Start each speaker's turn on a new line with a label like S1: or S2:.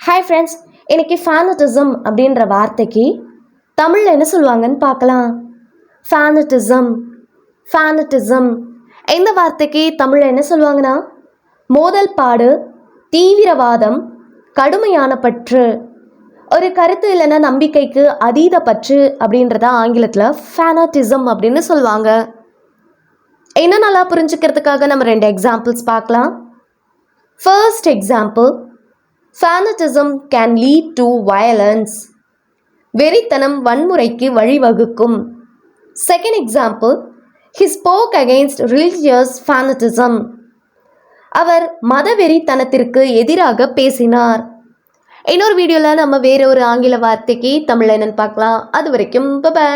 S1: Hi friends, இன்னைக்கு ஃபேனட்டிசம் அப்படின்ற வார்த்தைக்கு தமிழில் என்ன சொல்லுவாங்கன்னு பார்க்கலாம். ஃபேனட்டிசம் ஃபேனட்டிசம் இந்த வார்த்தைக்கு தமிழில் என்ன சொல்லுவாங்கன்னா மோதல் பாடு, தீவிரவாதம், கடுமையான பற்று, ஒரு கருத்து இல்லைன்னா நம்பிக்கைக்கு அதீத பற்று அப்படின்றத ஆங்கிலத்தில் ஃபேனட்டிசம் அப்படின்னு சொல்லுவாங்க. இன்னும் நல்லா புரிஞ்சுக்கிறதுக்காக நம்ம 2 எக்ஸாம்பிள்ஸ் பார்க்கலாம். First example, Fanatism can lead to violence. வெறித்தனம் வன்முறைக்கு வழிவகுக்கும். Second example, he spoke against religious fanatism. அவர் மதவெறித்தனத்திற்கு எதிராக பேசினார். இன்னொரு வீடியோவில் நம்ம வேற ஒரு ஆங்கில வார்த்தைக்கு தமிழ்ல என்னன்னு பார்க்கலாம். அது வரைக்கும் பை.